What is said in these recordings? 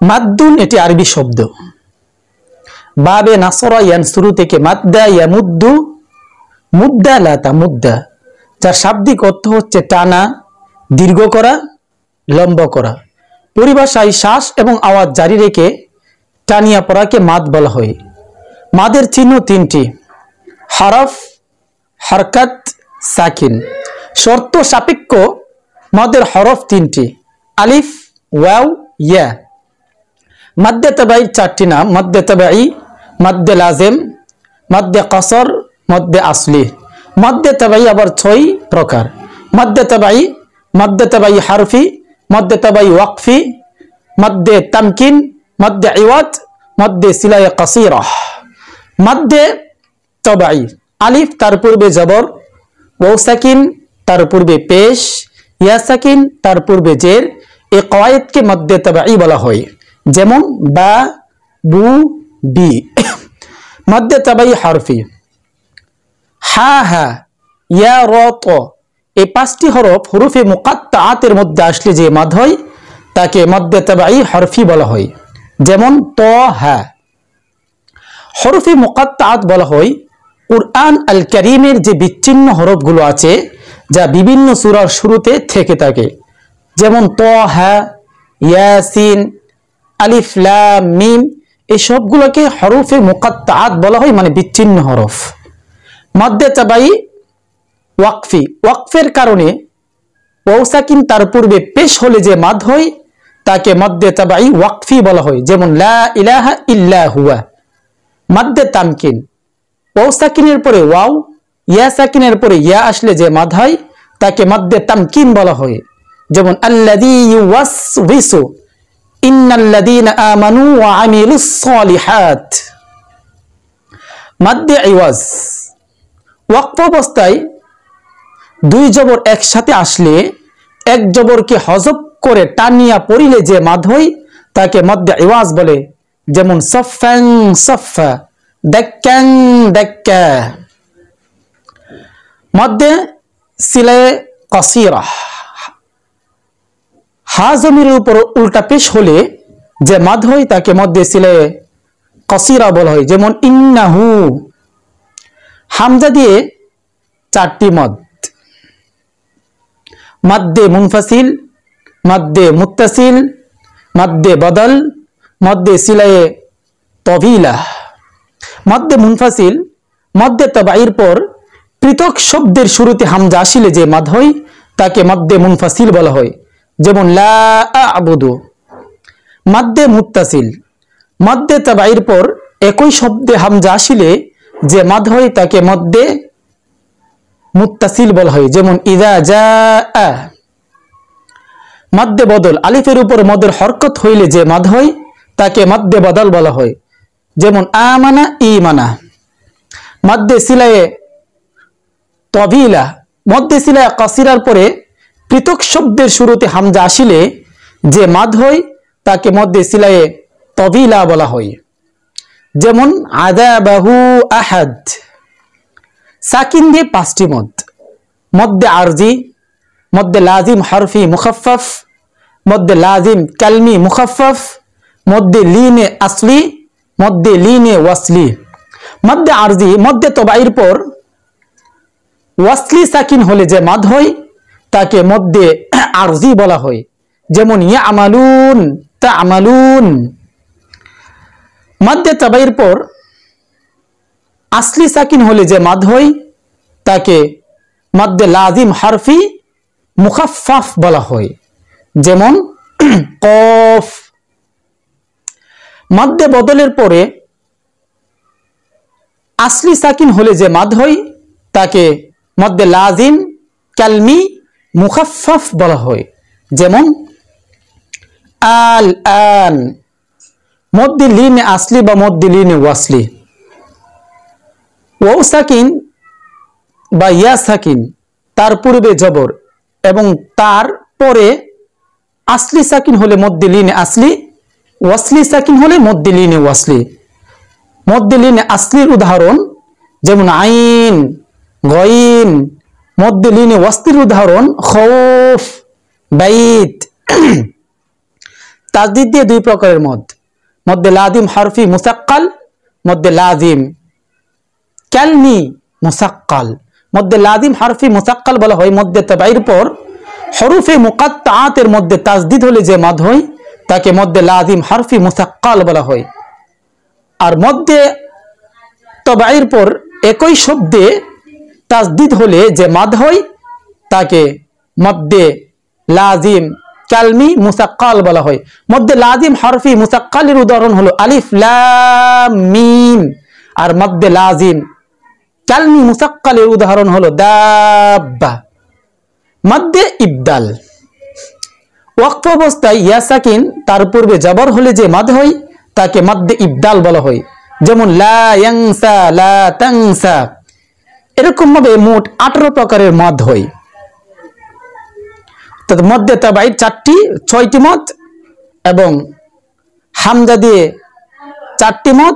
মাদ্দুন এটি আরবি শব্দ। বাবে নাসরা ইয়ানসুরু থেকে মাদ্দা ইয়ামুদ্দু মুদ্দা লা তামুদ্দা, যার শাব্দিক অর্থ হচ্ছে টানা, দীর্ঘ করা, লম্বা করা। পরিভাষায় শ্বাস এবং আওয়াজ জারি রেখে টানিয়া পড়াকে মাদ বলা হয়। মাদের চিহ্ন তিনটি: হরফ, হরকত, সাকিন। শর্ত সাপেক্ষ মাদের হরফ তিনটি: আলিফ, ওয়াও, ইয়া। মাদ্দে তাবাই চারটি নাম: মাদ্দে তাবাই, মাদ্দে লাজেম, মাদ্দে কসর, মাদ্দে আসলি। মাদ্দে তাবাই আবার 6 প্রকার: মাদ্দে তাবাই, মাদ্দে তাবাই হারফি, মাদ্দে তাবাই ওয়াকফি, মাদ্দে তামকিন, মাদ্দে ইওয়াদ, মাদ্দে সিলায়ে কাসীরা। মাদ্দে তাবাই: আলিফ, তার পূর্বে জবর, ওয়াও সাকিন, তার পূর্বে পেশ, ইয়া সাকিন, তার পূর্বে জের। এই কওয়ায়েদকে মাদ্দে তাবাই বলা হয়, যেমন বা, বু, বি। মাদ্দে তাবাই হারফি: হা, হা, ইয়া, র, ত। এই 5টি হরফ হুরুফে মুকাত্তাআতের মধ্যে আসলে যে মাদ হয় তাকে মাদ্দে তাবাই হরফি বলা হয়, যেমন ত, হা। হরফে মুকাত্তাআত বলা হয় কুরআন আল কারীমের যে বিচ্ছিন্ন হরফগুলো আছে যা বিভিন্ন সূরার শুরুতে থেকে থাকে, যেমন ত, হা, ইয়াসিন, আলিফ, লাম, মিম। এই সবগুলোকে হরফে মুকাত্তাআত বলা হয়, মানে বিচ্ছিন্ন হরফ। মাদ্দে তাবাই ওয়াকফি: ওয়াকফের কারণে ওয়াও সাকিন তার পূর্বে পেশ হলে যে মাদ হয় তাকে মাদ্দে তাবাই ওয়াকফি বলা হয়, যেমন লা ইলাহা ইল্লা হুয়া। মাদ্দে তামকিন: ওয়াও সাকিনের পরে ওয়াও, ইয়া সাকিনের পরে ইয়া আসলে যে মাদ হয় তাকে মাদ্দে তামকিন বলা হয়, যেমন আল্লাযী ইউওয়াসওয়িসু ইন্নাল্লাযীনা আমানু ওয়া আমিলুস সালিহাত। মাদ্দে ইওয়াজ: ওয়াকফ অবস্থায় 2 জবর একসাথে আসলে এক জবরকে হযফ করে টানিয়া পড়িলে যে মাদ হয় তাকে মাদ্দে ইওয়াজ বলে, যেমন সফান, সফা, দাক্কান, দাক্কা। মাদ্দে সিলায়ে কাসীরা: হা জমিরের উপর উল্টা পেশ হলে যে মাদ হয় তাকে মাদ্দে সিলায়ে কাসীরা বলা হয়, যেমন ইন্নাহু। হামজা দিয়ে 4টি মদ: মাদ্দে মুনফাসিল, মাদ্দে মুত্তাসিল, মাদ্দে বদল, মাদ্দে সিলায়ে তবিলা। মাদ্দে মুনফাসিল: মাদ্দে তাবাইর পর পৃথক শব্দের শুরুতে হামজা আসিলে যে মাদ হয় তাকে মাদ্দে মুনফাসিল বলা হয়, যেমন লা আ'বুদু। মাদ্দে মুত্তাসিল: মাদ্দে তাবাইর পর একই শব্দে হামজা আসিলে যে মাদ হয় তাকে মাদ্দে মুত্তাসিল বলা হয়, যেমন ইযা জাআ। মাদ্দে বদল: আলিফের উপর মদের হরকত হইলে যে মাদ হয় তাকে মাদ্দে বদল বলা হয়, যেমন আমানা, ঈমানা। মাদ্দে সিলায়ে তবিলা: মাদ্দে সিলায়ে কাসীরার পরে পৃথক শব্দের শুরুতে হামজা আসিলে যে মাদ হয় তাকে মাদ্দে সিলায়ে তবিলা বলা হয়, যেমন আযাবাহু আহাদ। সাকিন দিয়ে 5টি মদ: মদ্দে আরজি, মদ্দে লাজিম হরফি মুখাফফাফ, মদ্দে লাজিম কালমি মুখাফফাফ, মদ্দে লিনে আসলি, মদ্দে লিনে ওয়াসলি। মদ্দে আরজি: মদ্দে তাবাইর পর ওয়াসলি সাকিন হলে যে মাদ হয় তাকে মদ্দে আরজি বলা হয়, যেমন ইয়ামালুন, তা'মালুন। মদ্দে তাবাইর পর আসলি সাকিন হলে যে মাদ হয় তাকে মদ্দে লাজিম হরফি মুখাফফাফ বলা হয়, যেমন কফ। মদ্দে বদলের পরে আসলি সাকিন হলে যে মাদ হয় তাকে মদ্দে লাজিম কালমি মুখাফফাফ বলা হয়, যেমন আল আন। মদ্দে লিনে আসলি বা মদ্দে লিনে ওয়াসলি: ওয়াও সাকিন বা ইয়া সাকিন তার পূর্বে জবর এবং তার পরে আসলি সাকিন হলে মদ্দে লিনে আসলি, ওয়াসলি সাকিন হলে মদ্দে লিনে ওয়াসলি। মদ্দে লিনে আসলির উদাহরণ যেমন আইন, গইন। মদ্দে লিনে ওয়াসলির উদাহরণ খৌফ, বাইত। তাজদিদ দিয়ে দুই প্রকারের মদ, মদ্দে লাজিম হরফি মুসাক্কাল, মদ্দে লাজিম কালমি মুসাক্কাল। মদ্দে লাজিম হরফি মুসাক্কাল বলা হয় মদ্দে তাবাইর পর হরফে মুকাত্তাআতের মধ্যে তাজদিদ হলে যে মদ হয় তাকে মদ্দে লাজিম হরফি মুসাক্কাল বলা হয়। আর মদ্দে তাবাইর পর একই শব্দে তাজদিদ হলে যে মদ হয় তাকে মদ্দে লাজিম কালমি মুসাক্কাল বলা হয়। মদ্দে লাজিম হরফি মুসাক্কালের উদাহরণ হলো আলিফ লাম মিম, আর মদ্দে লাজিম কালমি মুসাক্কালের উদাহরণ হলো দাব্বা। মদ্দে ইবদাল, ওয়াকফ অবস্থায় ইয়া সাকিন তার পূর্বে জবর হলে যে মদ হয় তাকে মদ্দে ইবদাল বলা হয়। যেমন লা ইয়ানসা, লা তানসা। এরকম ভাবে মোট 18 প্রকারের মদ হয়। মদ্দে তাবাইর 6টি মদ এবং হামজা দিয়ে 4টি মদ,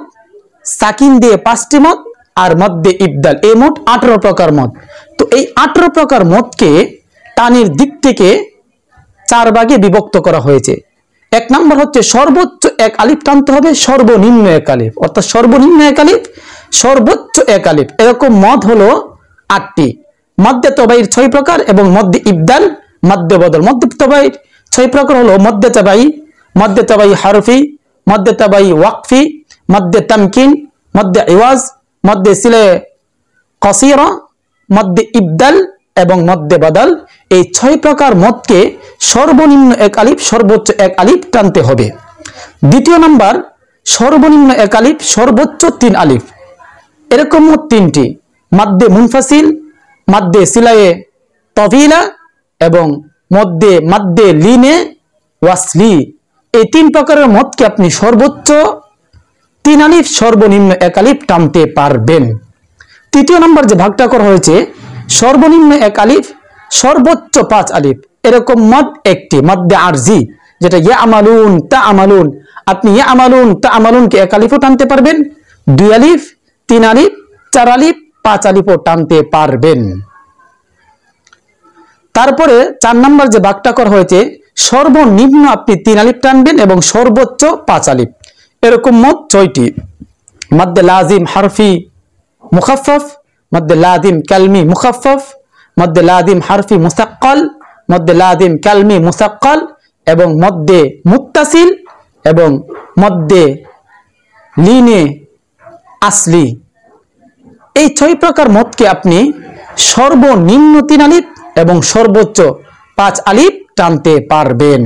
সাকিন দিয়ে 5টি মদ, আর মদ্দে ইবদাল, এই মোট 18 প্রকার মদ। তো এই 18 প্রকার মদকে টানের দিক থেকে 4 ভাগে বিভক্ত করা হয়েছে। 1 নম্বর হচ্ছে সর্বোচ্চ 1 আলিফ টানতে হবে, সর্বনিম্ন 1 আলিফ, অর্থাৎ সর্বনিম্ন 1 আলিফ, সর্বোচ্চ 1 আলিফ। এরকম মদ হলো 8টি। মদ্দে তাবাইর 6 প্রকার এবং মদ্দে ইবদাল, মদ্দে বদল। মদ্দে তাবাইর 6 প্রকার হলো মদ্দে তাবাই, মদ্দে তাবাই হরফি, মদ্দে তাবাই ওয়াকফি, মদ্দে তামকিন, মদ্দে ইওয়াজ, মদ্দে সিলে কসিরা, মদ্দে ইবদাল এবং মদ্দে বদল। এই 6 প্রকার মদকে সর্বনিম্ন 1 আলিফ, সর্বোচ্চ 1 আলিফ টানতে হবে। দ্বিতীয় নাম্বার সর্বনিম্ন 1 আলিফ, সর্বোচ্চ 3 আলিফ। এরকম মোট 3টি, মদ্দে মুনফাসিল, মদ্দে সিলায়ে তফিলা এবং মদ্দে লিনে ওয়াসলি। এই 3 প্রকারের মদকে আপনি সর্বোচ্চ 3 আলিফ, সর্বনিম্ন 1 আলিফ টানতে পারবেন। তৃতীয় নম্বর যে ভাগটা করা হয়েছে সর্বনিম্ন 1 আলিফ, সর্বোচ্চ 5 আলিফ। এরকম মদ 1টি, মদ্দে আরজি, যেটা ইয়া আমালুন তা আমালুন। আপনি ইয়া আমালুন তা আমালুনকে 1 আলিফও টানতে পারবেন, 2 আলিফ, 3 আলিফ, 4 আলিফ, 5 আলিফও টানতে পারবেন। তারপরে 4 নম্বর যে ভাগটা করা হয়েছে সর্বনিম্ন আপনি 3 আলিফ টানবেন এবং সর্বোচ্চ 5 আলিফ। এরকম মোট 6টি, মদ্দে লাজিম হরফি মুখাফফ, মদ্দে লাজিম কালমি মুখাফফ, মদ্দে লাজিম হরফি মুসাক্কাল, মদ্দে লাজিম কালমি মুসাক্কাল এবং মদ্দে মুত্তাসিল এবং মদ্দে লিনে আসলি। এই 6 প্রকার মদকে আপনি সর্বনিম্ন 3 আলিফ এবং সর্বোচ্চ 5 আলিফ টানতে পারবেন।